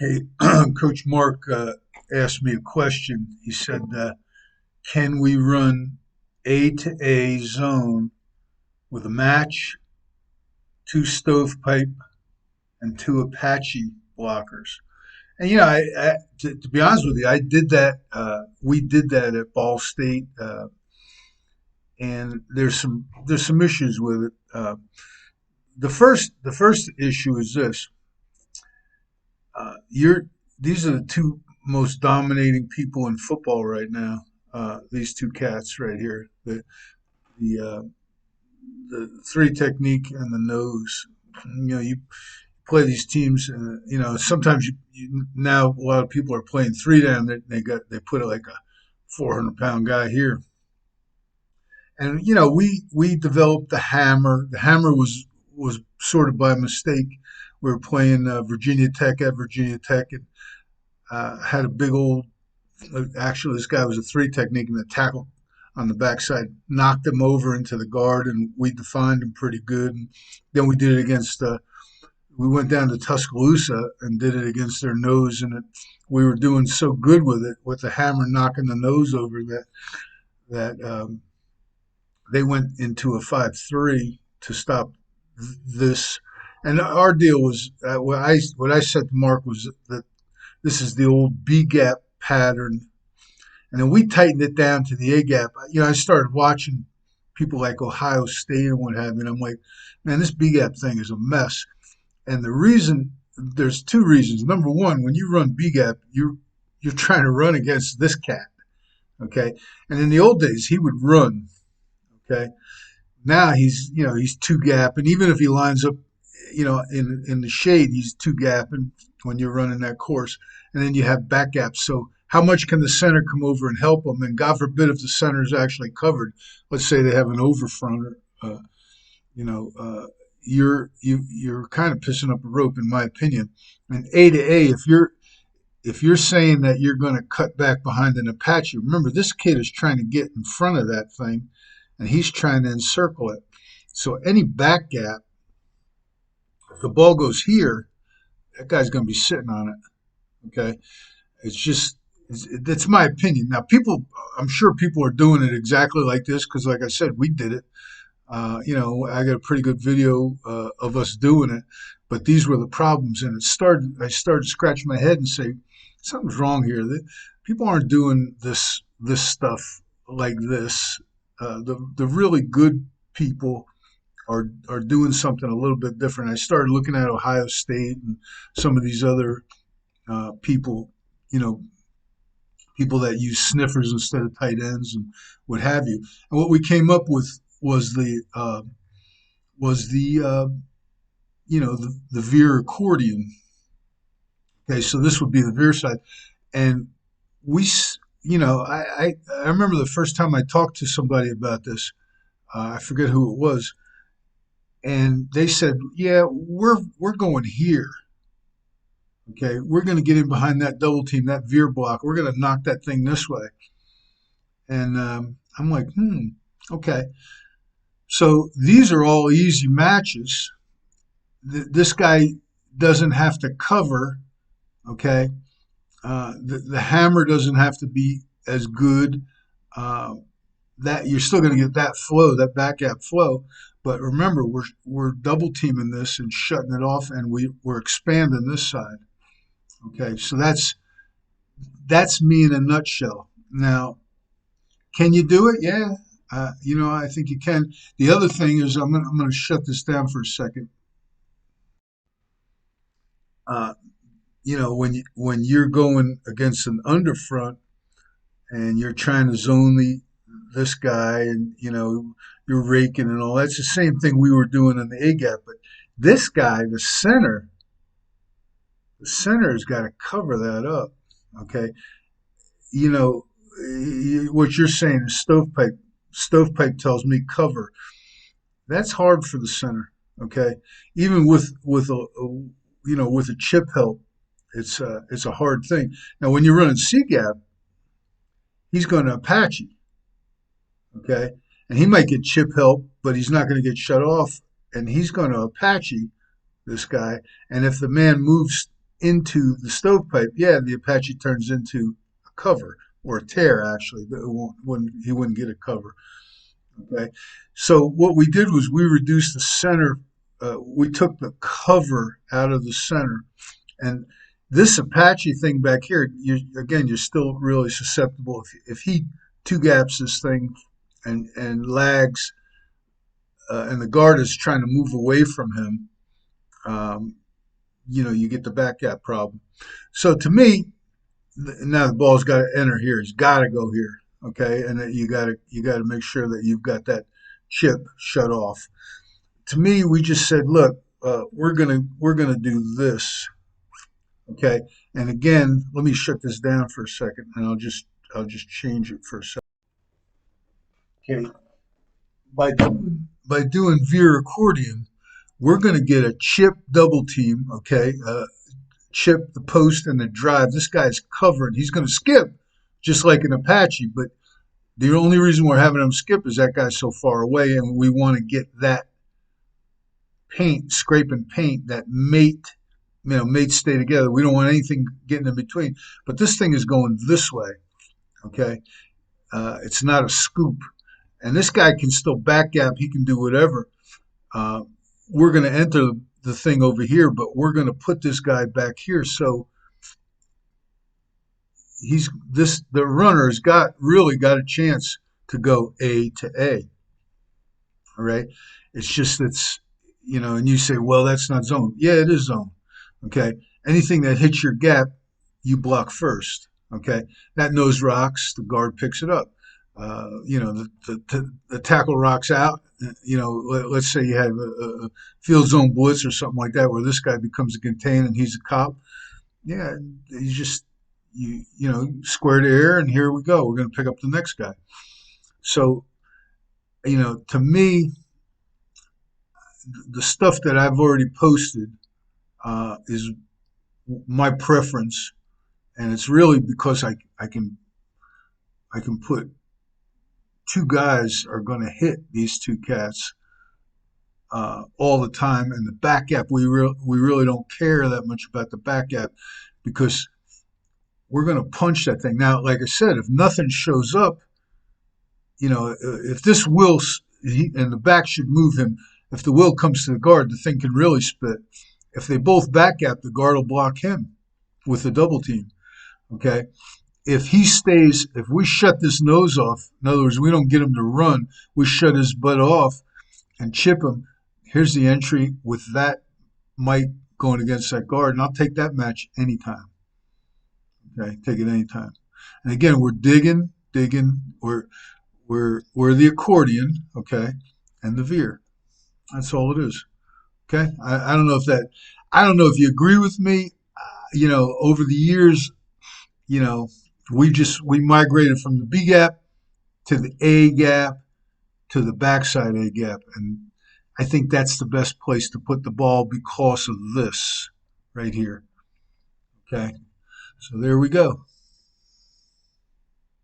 Hey, Coach Marc asked me a question. He said, "Can we run A to A zone with a match, two stovepipe, and two Apache blockers?" And to be honest with you, I did that. We did that at Ball State, and there's some issues with it. The first issue is this: you're these are the two most dominating people in football right now. These two cats right here, the uh, the three technique and the nose. You play these teams. Sometimes now a lot of people are playing three down. They put it like a 400-pound guy here, and we developed the hammer. The hammer was sort of by mistake. We were playing Virginia Tech at Virginia Tech, and had a big old. Actually, this guy was a three technique, and the tackle on the backside knocked him over into the guard, and we defined him pretty good. And then we did it against. We went down to Tuscaloosa and did it against their nose, and we were doing so good with it, with the hammer knocking the nose over that they went into a 5-3 to stop this. And our deal was what I said to Mark was that this is the old B gap pattern. And then we tightened it down to the A gap. I started watching people like Ohio State and what have you, and I'm like, man, this B gap thing is a mess. And there's two reasons. Number one, when you run B gap, you're trying to run against this cat, okay? And in the old days, he would run, okay? Now he's two gap, and even if he lines up, in the shade, he's two gapping when you're running that course, and then you have back gaps. So how much can the center come over and help them? And God forbid if the center is actually covered. Let's say they have an overfronter, you know, you're kind of pissing up a rope, in my opinion. And A to A, if you're saying that you're going to cut back behind an Apache, remember this kid is trying to get in front of that thing, and he's trying to encircle it. So any back gap, if the ball goes here, that guy's going to be sitting on it. Okay, that's my opinion. Now, I'm sure people are doing it exactly like this because, like I said, we did it. I got a pretty good video of us doing it, but these were the problems, and I started scratching my head and say, something's wrong here. People aren't doing this stuff like this. The really good people are doing something a little bit different. I started looking at Ohio State and some of these other people, people that use sniffers instead of tight ends and what have you. And what we came up with was the veer accordion. Okay, so this would be the veer side, and we, I remember the first time I talked to somebody about this. I forget who it was, and they said, "Yeah, we're going here. Okay, we're going to get in behind that double team, that veer block. We're going to knock that thing this way." And I'm like, okay. So these are all easy matches. This guy doesn't have to cover. Okay, the hammer doesn't have to be as good. Uh, that you're still going to get that flow, that back gap flow. But remember, we're double teaming this and shutting it off, and we're expanding this side. Okay, so that's me in a nutshell. Now, can you do it? Yeah, I think you can. The other thing is, I'm gonna shut this down for a second. Uh, when you're going against an underfront and you're trying to zone this guy, and you're raking and all, that's the same thing we were doing in the A gap. But this guy, the center has got to cover that up. Okay, what you're saying is stovepipe. Stovepipe tells me cover. That's hard for the center. Okay, even with a chip help, it's a hard thing. Now, when you're running C gap, he's going to Apache. Okay, and he might get chip help, but he's not going to get shut off, and he's going to Apache this guy. And if the man moves into the stovepipe, yeah, the Apache turns into a cover or a tear actually. He wouldn't get a cover. Okay, so what we did was we reduced the center. We took the cover out of the center, and this Apache thing back here, you're still really susceptible if he two gaps this thing and lags, and the guard is trying to move away from him. Um, you get the back gap problem. So to me, now the ball's got to enter here. It's got to go here. Okay, and you got to make sure that you've got that chip shut off. To me, we just said, look, we're gonna do this. Okay, and again, let me shut this down for a second, and I'll just change it for a second. Okay, by doing veer accordion, we're gonna get a chip double team. Okay, chip the post and the drive. This guy's covered. He's gonna skip just like an Apache, but the only reason we're having him skip is that guy's so far away, and we want to get that paint, scraping paint, that mates stay together. We don't want anything getting in between. But this thing is going this way, okay? It's not a scoop. And this guy can still back gap. He can do whatever. Uh, we're going to enter the thing over here, but we're going to put this guy back here. So the runner has really got a chance to go A to A. All right. It's just and you say, well, that's not zone. Yeah, it is zone. Okay. Anything that hits your gap, you block first. Okay. That nose rocks, the guard picks it up. The tackle rocks out. Let's say you have a field zone blitz or something like that, where this guy becomes a contain and he's a cop. Yeah, you just square to air, and here we go. We're going to pick up the next guy. So to me, the stuff that I've already posted is my preference, and it's really because I can put two guys are going to hit these two cats all the time, and the back gap we really don't care that much about the back gap because we're going to punch that thing. Now, like I said, if nothing shows up, if this will and the back should move him. If the will comes to the guard, the thing can really spit. If they both back gap, the guard will block him with the double team. Okay. If we shut this nose off, in other words, we don't get him to run, we shut his butt off and chip him. Here's the entry with that Mike going against that guard, and I'll take that match anytime. Okay, take it anytime. And again, we're digging. We're the accordion, okay, and the veer. That's all it is. Okay, I don't know if you agree with me. Over the years, you know, we migrated from the B gap to the A gap to the backside A gap, and I think that's the best place to put the ball because of this right here. Okay, so there we go.